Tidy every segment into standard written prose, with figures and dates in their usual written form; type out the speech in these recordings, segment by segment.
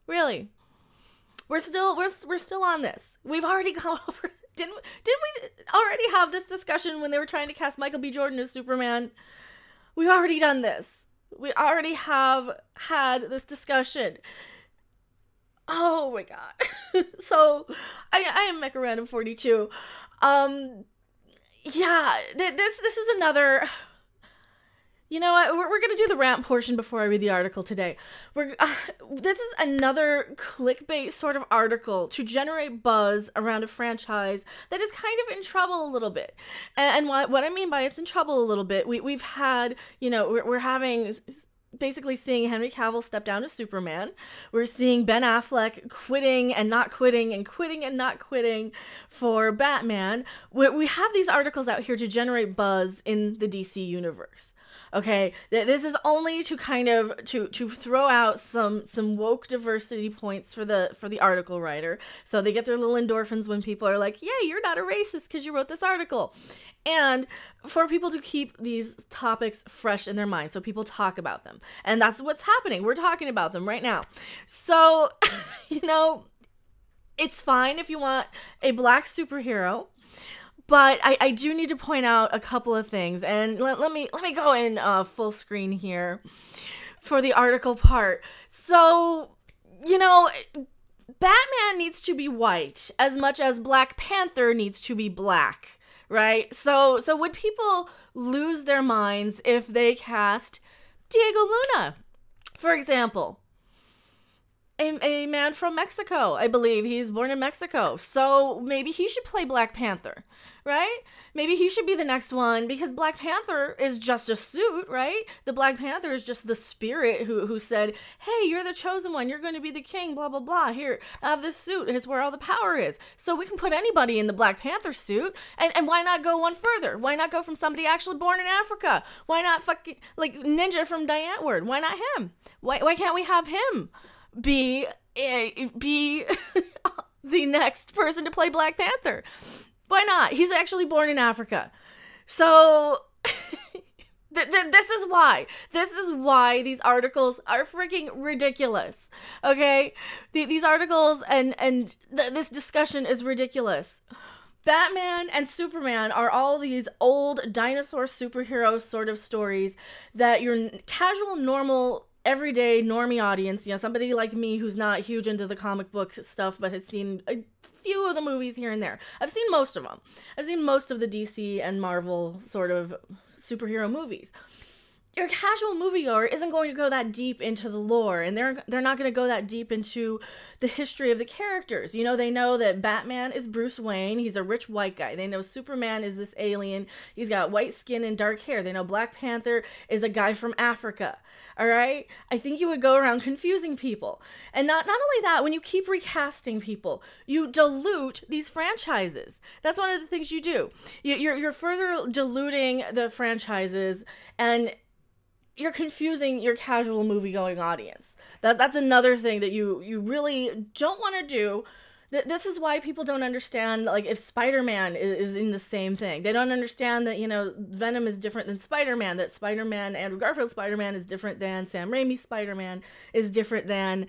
Really. We're still on this. We've already gone over. Didn't we already have this discussion when they were trying to cast Michael B. Jordan as Superman? We've already done this. We already have had this discussion. Oh my god. So I am Mecha Random 42. Yeah, this is another. You know what? We're gonna do the rant portion before I read the article today. This is another clickbait sort of article to generate buzz around a franchise that is kind of in trouble a little bit. And what I mean by it's in trouble a little bit, we've had, you know, we're having basically seeing Henry Cavill step down as Superman. We're seeing Ben Affleck quitting and not quitting and quitting and not quitting for Batman. We have these articles out here to generate buzz in the DC universe. Okay, this is only to kind of to throw out some woke diversity points for the article writer, so they get their little endorphins when people are like, "Yeah, you're not a racist because you wrote this article," and for people to keep these topics fresh in their mind, so people talk about them, and that's what's happening. We're talking about them right now, so you know, it's fine if you want a black superhero. But I do need to point out a couple of things, and let me go in full screen here for the article part. So, you know, Batman needs to be white as much as Black Panther needs to be black, right? So would people lose their minds if they cast Diego Luna, for example? A man from Mexico, I believe. He's born in Mexico. So maybe he should play Black Panther, right? Maybe he should be the next one, because Black Panther is just a suit, right? The Black Panther is just the spirit who said, hey, you're the chosen one. You're going to be the king, blah, blah, blah. Here, I have this suit. Here's where all the power is. So we can put anybody in the Black Panther suit. And why not go one further? Why not go from somebody actually born in Africa? Why not fucking, like, Ninja from Diane Ward? Why not him? Why can't we have him be the next person to play Black Panther? Why not? He's actually born in Africa. So this is why these articles are freaking ridiculous. Okay, these articles and this discussion is ridiculous. Batman and Superman are all these old dinosaur superhero sort of stories that your casual, normal, everyday normie audience, you know, somebody like me who's not huge into the comic book stuff but has seen a few of the movies here and there. I've seen most of them. I've seen most of the DC and Marvel sort of superhero movies. Your casual moviegoer isn't going to go that deep into the lore, and they're not going to go that deep into the history of the characters. You know, they know that Batman is Bruce Wayne. He's a rich white guy. They know Superman is this alien. He's got white skin and dark hair. They know Black Panther is a guy from Africa. All right? I think you would go around confusing people. And not only that, when you keep recasting people, you dilute these franchises. That's one of the things you do. You're further diluting the franchises, and you're confusing your casual movie-going audience. That's another thing that you really don't want to do. This is why people don't understand, like, if Spider-Man is in the same thing. They don't understand that, you know, Venom is different than Spider-Man, that Spider-Man, Andrew Garfield's Spider-Man is different than Sam Raimi's Spider-Man, is different than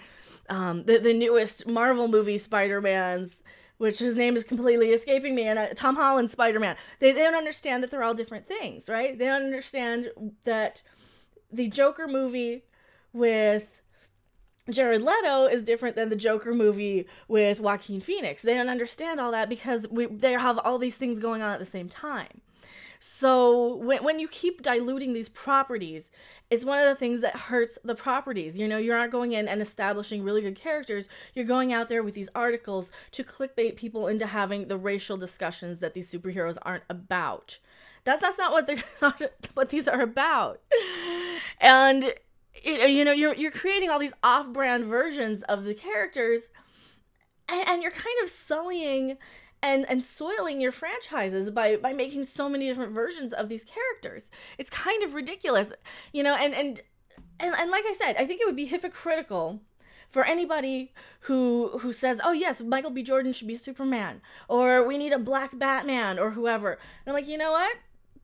the newest Marvel movie Spider-Man's, which his name is completely escaping me, and Tom Holland's Spider-Man. They don't understand that they're all different things, right? They don't understand that the Joker movie with Jared Leto is different than the Joker movie with Joaquin Phoenix. They don't understand all that because they have all these things going on at the same time. So when you keep diluting these properties, it's one of the things that hurts the properties. You know, you're not going in and establishing really good characters. You're going out there with these articles to clickbait people into having the racial discussions that these superheroes aren't about. That's not what these are about. And you know, you're creating all these off-brand versions of the characters, and you're kind of sullying and soiling your franchises by making so many different versions of these characters. It's kind of ridiculous, you know, and like I said, I think it would be hypocritical for anybody who says, oh yes, Michael B. Jordan should be Superman, or we need a black Batman, or whoever. And I'm like, you know what?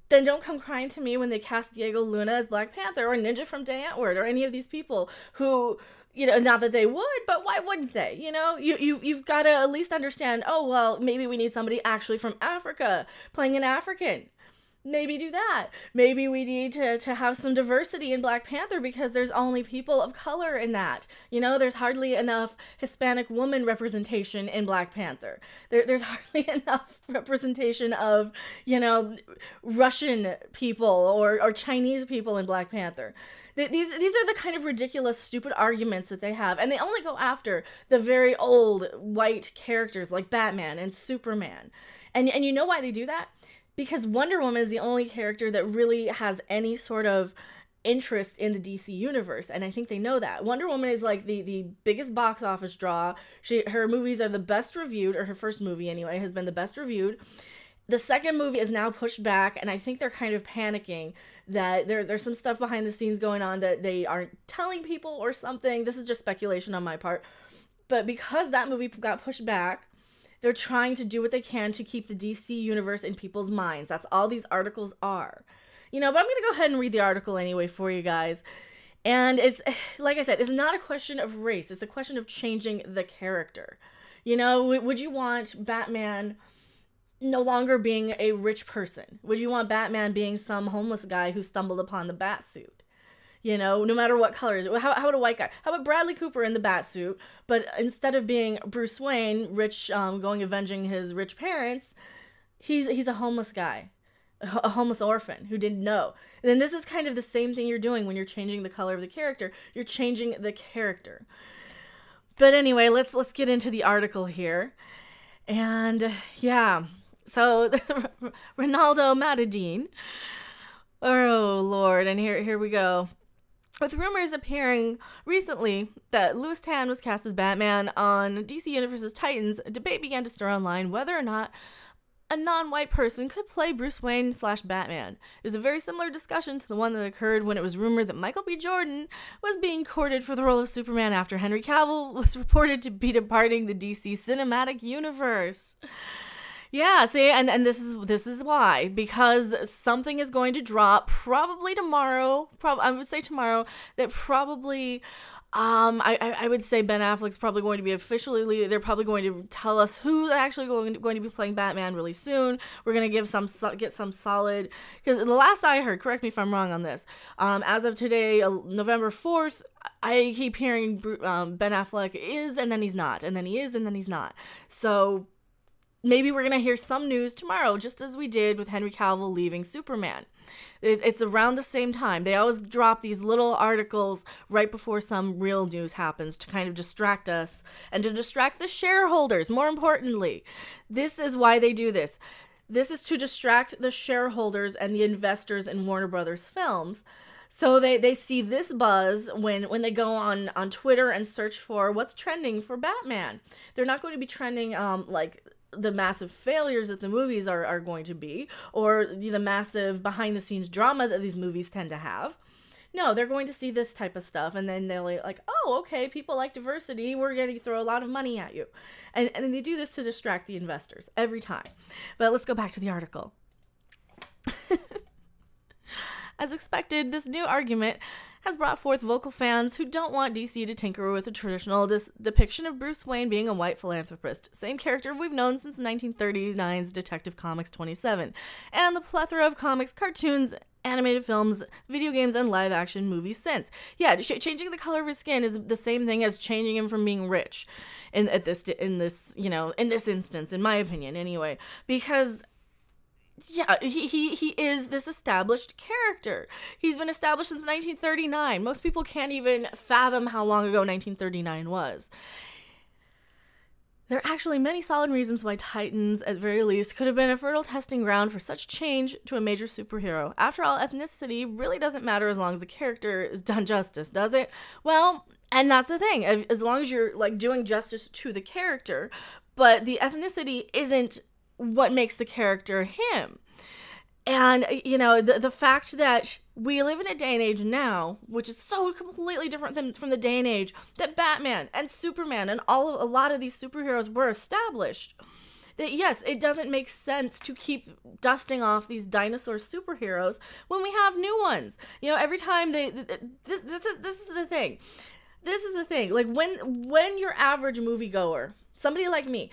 Then don't come crying to me when they cast Diego Luna as Black Panther, or Ninja from Diane Ward, or any of these people who, You know, not that they would, but why wouldn't they? You know, you've got to at least understand, oh, well, maybe we need somebody actually from Africa playing an African. Maybe do that. Maybe we need to have some diversity in Black Panther because there's only people of color in that. You know, there's hardly enough Hispanic woman representation in Black Panther. There's hardly enough representation of, you know, Russian people or Chinese people in Black Panther. These are the kind of ridiculous, stupid arguments that they have. And they only go after the very old white characters like Batman and Superman. And you know why they do that? Because Wonder Woman is the only character that really has any sort of interest in the DC universe, and I think they know that. Wonder Woman is like the biggest box office draw. Her movies are the best reviewed, or her first movie anyway, has been the best reviewed. The second movie is now pushed back, and I think they're kind of panicking that there's some stuff behind the scenes going on that they aren't telling people or something. This is just speculation on my part. But because that movie got pushed back, they're trying to do what they can to keep the DC universe in people's minds. That's all these articles are. You know, but I'm going to go ahead and read the article anyway for you guys. And it's, like I said, it's not a question of race. It's a question of changing the character. You know, would you want Batman no longer being a rich person? Would you want Batman being some homeless guy who stumbled upon the bat suit? You know, no matter what color. How about a white guy? How about Bradley Cooper in the bat suit, but instead of being Bruce Wayne, rich, going avenging his rich parents, he's a homeless guy, a homeless orphan who didn't know. And then this is kind of the same thing you're doing when you're changing the color of the character. You're changing the character. But anyway, let's get into the article here. And yeah, so Ronaldo Matadine. Oh Lord, and here we go. With rumors appearing recently that Louis Tan was cast as Batman on DC Universe's Titans, a debate began to stir online whether or not a non-white person could play Bruce Wayne/Batman. It was a very similar discussion to the one that occurred when it was rumored that Michael B. Jordan was being courted for the role of Superman after Henry Cavill was reported to be departing the DC cinematic universe. Yeah, see, and this is why, because something is going to drop probably tomorrow. I would say tomorrow that probably, I would say Ben Affleck's probably going to be officially. They're probably going to tell us who's actually going to be playing Batman really soon. We're gonna get some solid. Because the last I heard, correct me if I'm wrong on this. As of today, November 4th. I keep hearing Ben Affleck is, and then he's not, and then he is, and then he's not. So maybe we're going to hear some news tomorrow, just as we did with Henry Cavill leaving Superman. It's around the same time. They always drop these little articles right before some real news happens to kind of distract us and to distract the shareholders. More importantly, this is why they do this. This is to distract the shareholders and the investors in Warner Brothers films. So they see this buzz when they go on Twitter and search for what's trending for Batman. They're not going to be trending like the massive failures that the movies are going to be, or the massive behind the scenes drama that these movies tend to have. No, they're going to see this type of stuff, and then they're like, oh, okay, people like diversity, we're going to throw a lot of money at you. And they do this to distract the investors every time. But let's go back to the article. As expected, this new argument has brought forth vocal fans who don't want DC to tinker with the traditional depiction of Bruce Wayne being a white philanthropist, same character we've known since 1939's Detective Comics 27, and the plethora of comics, cartoons, animated films, video games, and live-action movies since. Yeah, changing the color of his skin is the same thing as changing him from being rich in this instance, in my opinion, anyway, because yeah, he is this established character. He's been established since 1939. Most people can't even fathom how long ago 1939 was. There are actually many solid reasons why Titans, at the very least, could have been a fertile testing ground for such change to a major superhero. After all, ethnicity really doesn't matter as long as the character is done justice, does it? Well, and that's the thing. As long as you're like doing justice to the character, but the ethnicity isn't what makes the character him. And, you know, the fact that we live in a day and age now, which is so completely different from the day and age that Batman and Superman and a lot of these superheroes were established, that yes, it doesn't make sense to keep dusting off these dinosaur superheroes when we have new ones. You know, every time this is the thing. this is the thing. Like, when your average moviegoer, somebody like me,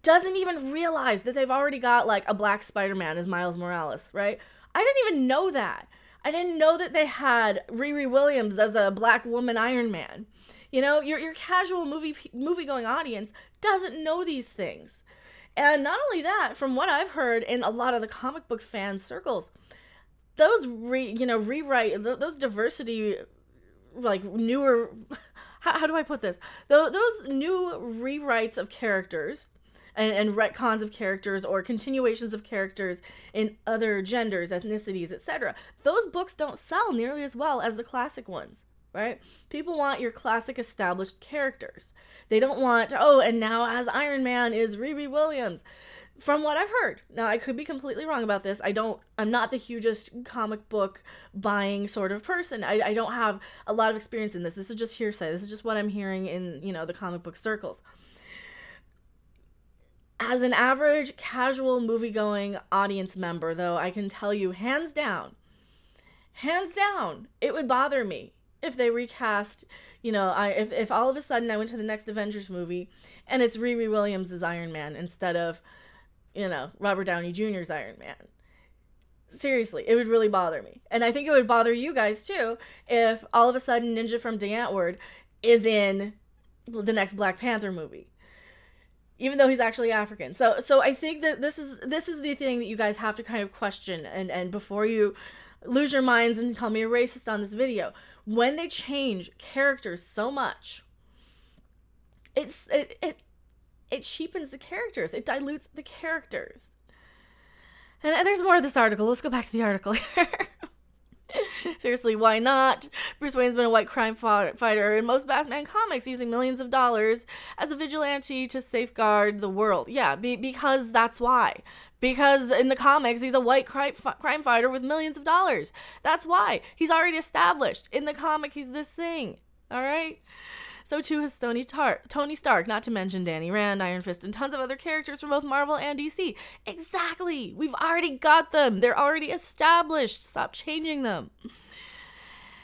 doesn't even realize that they've already got, like, a black Spider-Man as Miles Morales, right? I didn't even know that. I didn't know that they had Riri Williams as a black woman Iron Man. You know, your casual movie-going audience doesn't know these things. And not only that, from what I've heard in a lot of the comic book fan circles, those those diversity, like, newer, how do I put this? Those new rewrites of characters and retcons of characters or continuations of characters in other genders, ethnicities, etc. Those books don't sell nearly as well as the classic ones, right? People want your classic established characters. They don't want, oh, and now as Iron Man is Riri Williams. From what I've heard, now I could be completely wrong about this. I'm not the hugest comic book buying sort of person. I don't have a lot of experience in this. This is just hearsay. This is just what I'm hearing in, the comic book circles. As an average casual movie-going audience member, though, I can tell you hands down, it would bother me if they recast, if all of a sudden I went to the next Avengers movie and it's Riri Williams as Iron Man instead of, Robert Downey Jr.'s Iron Man. Seriously, it would really bother me. And I think it would bother you guys too if all of a sudden Ninja from Dantward is in the next Black Panther movie, even though he's actually African. So I think that this is the thing that you guys have to kind of question, and before you lose your minds and call me a racist on this video, when they change characters so much, it cheapens the characters. It dilutes the characters. And there's more of this article. Let's go back to the article here. Seriously, why not? Bruce Wayne's been a white crime fighter in most Batman comics, using millions of dollars as a vigilante to safeguard the world. Yeah, because that's why. Because in the comics, he's a white crime fighter with millions of dollars. That's why. He's already established. In the comic, he's this thing. All right? So too has Tony Stark, not to mention Danny Rand, Iron Fist, and tons of other characters from both Marvel and DC. Exactly. We've already got them. They're already established. Stop changing them.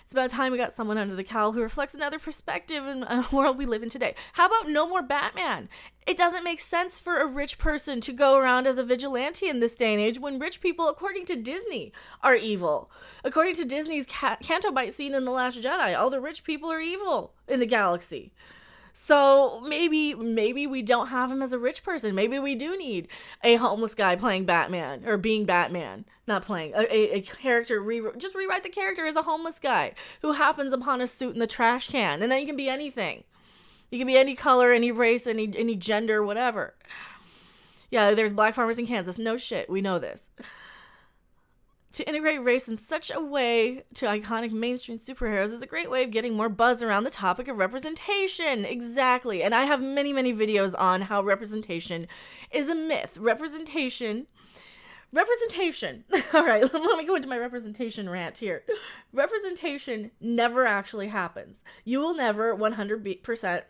It's about time we got someone under the cowl who reflects another perspective in a world we live in today. How about no more Batman? It doesn't make sense for a rich person to go around as a vigilante in this day and age when rich people, according to Disney, are evil. According to Disney's Canto Bight scene in The Last Jedi, all the rich people are evil in the galaxy. So maybe we don't have him as a rich person. Maybe we do need a homeless guy playing Batman, or being Batman, not playing a character. Just rewrite the character as a homeless guy who happens upon a suit in the trash can, and then you can be anything. You can be any color, any race, any gender, whatever. Yeah, there's black farmers in Kansas. No shit, we know this. To integrate race in such a way to iconic mainstream superheroes is a great way of getting more buzz around the topic of representation. Exactly. And I have many, many videos on how representation is a myth. Representation. All right, let me go into my representation rant here. Representation never actually happens. You will never 100%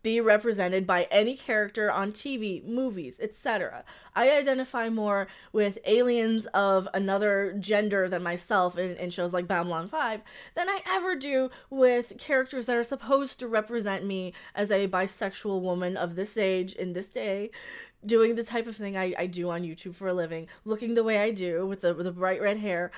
be represented by any character on TV, movies, etc. I identify more with aliens of another gender than myself in shows like Babylon 5 than I ever do with characters that are supposed to represent me as a bisexual woman of this age in this day, doing the type of thing I do on YouTube for a living, looking the way I do with the bright red hair.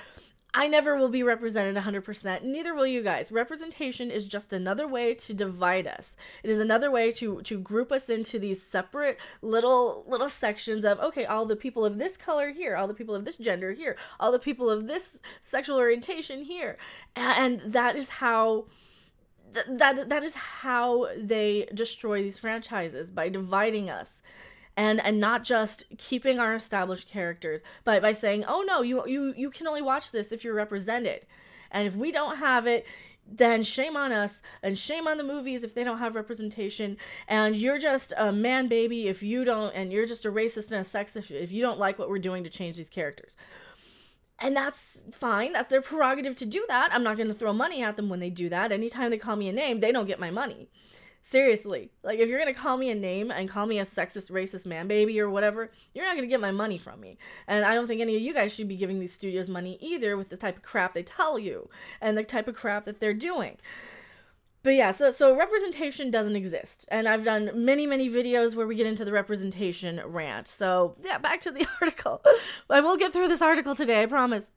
I never will be represented 100%. Neither will you guys. Representation is just another way to divide us. It is another way to group us into these separate little sections of, okay, all the people of this color here, all the people of this gender here, all the people of this sexual orientation here. And that is how that is how they destroy these franchises, by dividing us. And not just keeping our established characters, but by saying, oh no, you can only watch this if you're represented. And if we don't have it, then shame on us, and shame on the movies if they don't have representation. And you're just a man baby if you don't, and you're just a racist and a sexist if you don't like what we're doing to change these characters. And that's fine. That's their prerogative to do that. I'm not going to throw money at them when they do that. Anytime they call me a name, they don't get my money. Seriously, like, if you're going to call me a name and call me a sexist, racist man baby or whatever, you're not going to get my money from me. And I don't think any of you guys should be giving these studios money either, with the type of crap they tell you and the type of crap that they're doing. But yeah, so representation doesn't exist. And I've done many, many videos where we get into the representation rant. So yeah, back to the article. I will get through this article today, I promise.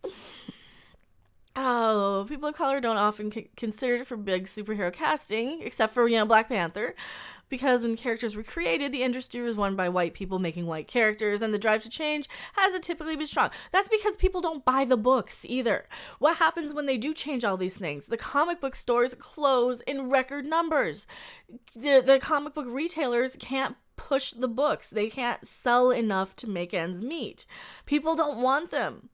Oh, people of color don't often considered for big superhero casting, except for, Black Panther. Because when characters were created, the industry was won by white people making white characters, and the drive to change hasn't typically been strong. That's because people don't buy the books either. What happens when they do change all these things? The comic book stores close in record numbers. The comic book retailers can't push the books. They can't sell enough to make ends meet. People don't want them.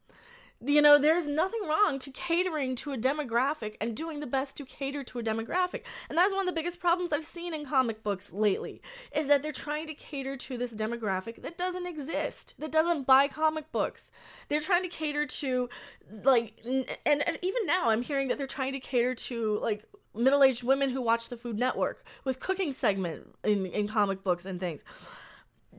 There's nothing wrong to catering to a demographic and doing the best to cater to a demographic. And that's one of the biggest problems I've seen in comic books lately, is that they're trying to cater to this demographic that doesn't exist, that doesn't buy comic books. They're trying to cater to, and even now I'm hearing that they're trying to cater to, middle-aged women who watch the Food Network with cooking segment in comic books and things.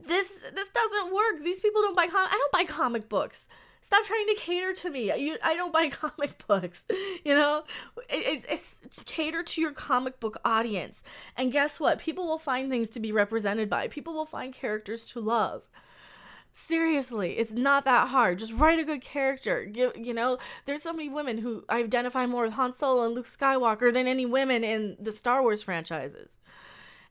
This doesn't work. These people don't buy I don't buy comic books. Stop trying to cater to me. I don't buy comic books. It's cater to your comic book audience. And guess what? People will find things to be represented by. People will find characters to love. Seriously, it's not that hard. Just write a good character. There's so many women who identify more with Han Solo and Luke Skywalker than any women in the Star Wars franchises.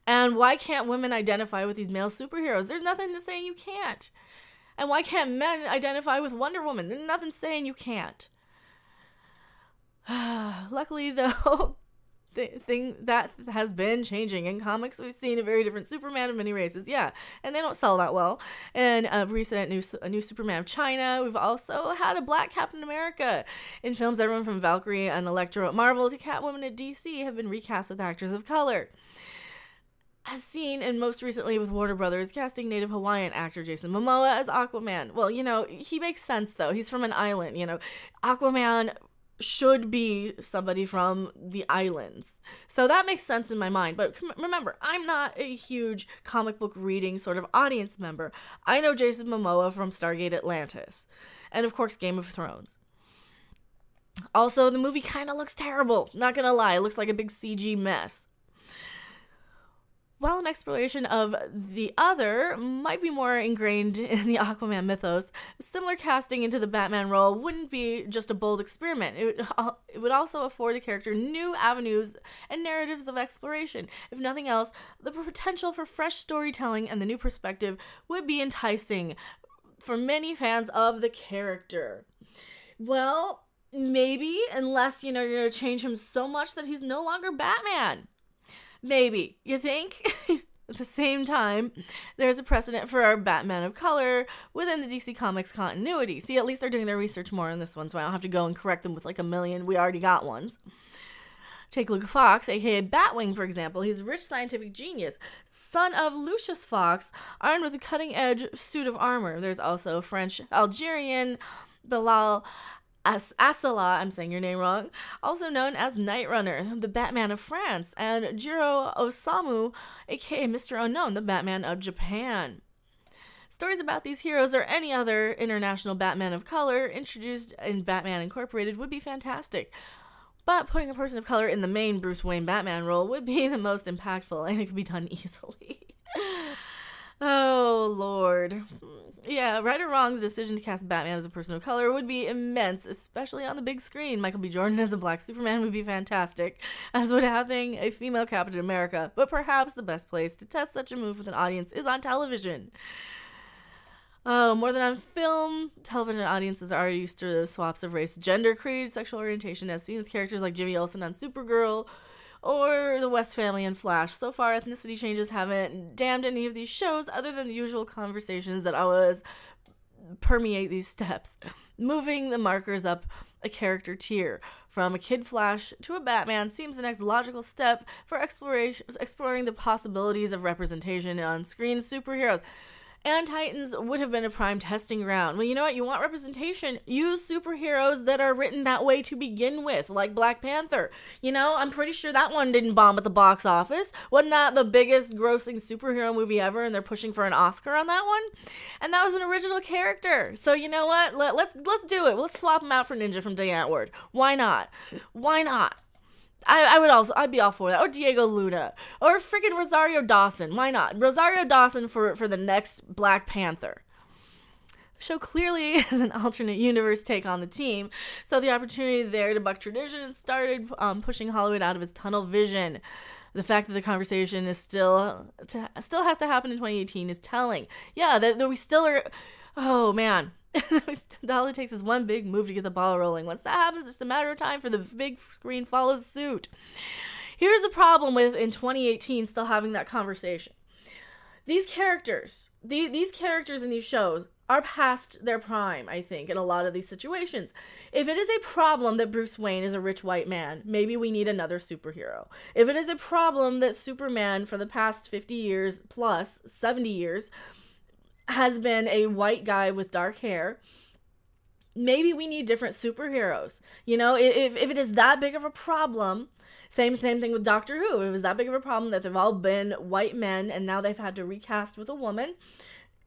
And why can't women identify with these male superheroes? There's nothing to say you can't. And why can't men identify with Wonder Woman? There's nothing saying you can't. Luckily, though, the thing that has been changing in comics, we've seen a very different Superman of many races. Yeah, and they don't sell that well. And a recent new Superman of China. We've also had a black Captain America. In films, everyone from Valkyrie and Electro at Marvel to Catwoman at DC have been recast with actors of color. As seen, and most recently with Warner Brothers casting native Hawaiian actor Jason Momoa as Aquaman. Well, he makes sense, though. He's from an island, Aquaman should be somebody from the islands. So that makes sense in my mind. But remember, I'm not a huge comic book reading sort of audience member. I know Jason Momoa from Stargate Atlantis. And, of course, Game of Thrones. Also, the movie kind of looks terrible. Not gonna lie, it looks like a big CG mess. While an exploration of the other might be more ingrained in the Aquaman mythos, similar casting into the Batman role wouldn't be just a bold experiment. It would also afford the character new avenues and narratives of exploration. If nothing else, the potential for fresh storytelling and the new perspective would be enticing for many fans of the character. Well, maybe, unless, you're going to change him so much that he's no longer Batman. Maybe. You think? At the same time, there's a precedent for our Batman of color within the DC Comics continuity. See, at least they're doing their research more on this one, so I don't have to go and correct them with a million. We already got ones. Take Luke Fox, aka Batwing, for example. He's a rich scientific genius, son of Lucius Fox, armed with a cutting-edge suit of armor. There's also French-Algerian Bilal Asala, I'm saying your name wrong, also known as Night Runner, the Batman of France, and Jiro Osamu, aka Mr. Unknown, the Batman of Japan. Stories about these heroes or any other international Batman of color introduced in Batman Incorporated would be fantastic. But putting a person of color in the main Bruce Wayne Batman role would be the most impactful, and it could be done easily. Oh, Lord. Yeah, right or wrong, the decision to cast Batman as a person of color would be immense, especially on the big screen. Michael B. Jordan as a black Superman would be fantastic, as would having a female Captain America. But perhaps the best place to test such a move with an audience is on television. Oh, more than on film, television audiences are already used to swaps of race, gender, creed, sexual orientation, as seen with characters like Jimmy Olsen on Supergirl, or the West Family and Flash. So far, ethnicity changes haven't damned any of these shows other than the usual conversations that always permeate these steps, moving the markers up a character tier. From a Kid Flash to a Batman seems the next logical step for exploring the possibilities of representation on screen superheroes. And Titans would have been a prime testing ground. Well, you know what? You want representation? Use superheroes that are written that way to begin with, like Black Panther. I'm pretty sure that one didn't bomb at the box office. Wasn't that the biggest grossing superhero movie ever, and they're pushing for an Oscar on that one? And that was an original character. So you know what? Let's do it. Let's swap him out for Ninja from Day Antwoord. Why not? Why not? I'd be all for that. Or Diego Luna. Or freaking Rosario Dawson. Why not? Rosario Dawson for the next Black Panther. The show clearly is an alternate universe take on the team, so the opportunity there to buck tradition started pushing Hollywood out of its tunnel vision. The fact that the conversation is still has to happen in 2018 is telling. Yeah, that we still are. Oh man. All it takes is one big move to get the ball rolling. Once that happens, it's just a matter of time for the big screen follows suit. Here's the problem with in 2018 still having that conversation. These characters in these shows are past their prime, I think, in a lot of these situations. If it is a problem that Bruce Wayne is a rich white man, maybe we need another superhero. If it is a problem that Superman for the past 50 years plus 70 years has been a white guy with dark hair, maybe we need different superheroes. You know, if it is that big of a problem, same thing with Doctor Who. If it was that big of a problem that they've all been white men and now they've had to recast with a woman,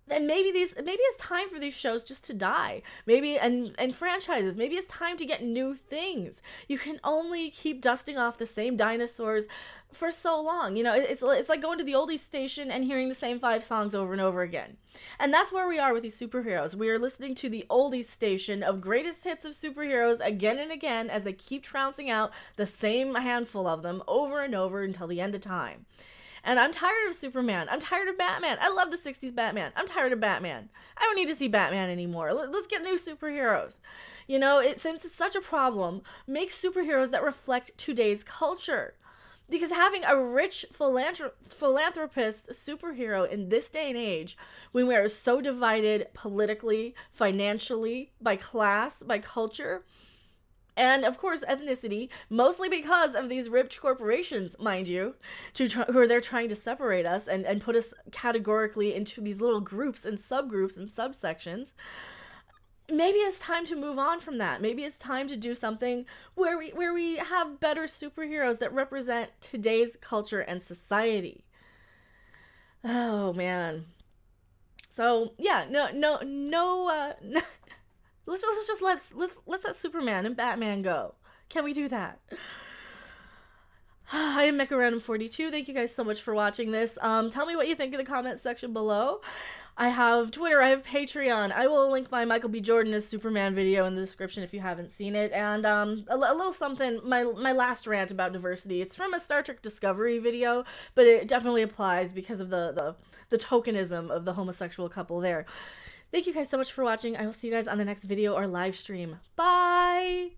then maybe it's time for these shows just to die. Maybe and franchises, maybe it's time to get new things. You can only keep dusting off the same dinosaurs for so long. You know, it's like going to the oldies station and hearing the same 5 songs over and over again. And that's where we are with these superheroes. We are listening to the oldies station of greatest hits of superheroes again and again as they keep trouncing out the same handful of them over and over until the end of time. And I'm tired of Superman. I'm tired of Batman. I love the 60s Batman. I'm tired of Batman. I don't need to see Batman anymore. Let's get new superheroes. You know, since it's such a problem, make superheroes that reflect today's culture. Because having a rich philanthropist superhero in this day and age, when we are so divided politically, financially, by class, by culture, and of course ethnicity, mostly because of these rich corporations, mind you, who are there trying to separate us and put us categorically into these little groups and subgroups and subsections. Maybe it's time to move on from that. Maybe it's time to do something where we have better superheroes that represent today's culture and society. Oh man. So yeah, no. Let's let Superman and Batman go. Can we do that? I am MechaRandom42. Thank you guys so much for watching this. Tell me what you think in the comments section below. I have Twitter, I have Patreon. I will link my Michael B. Jordan as Superman video in the description if you haven't seen it. And a little something, my last rant about diversity. It's from a Star Trek Discovery video, but it definitely applies because of the tokenism of the homosexual couple there. Thank you guys so much for watching. I will see you guys on the next video or live stream. Bye!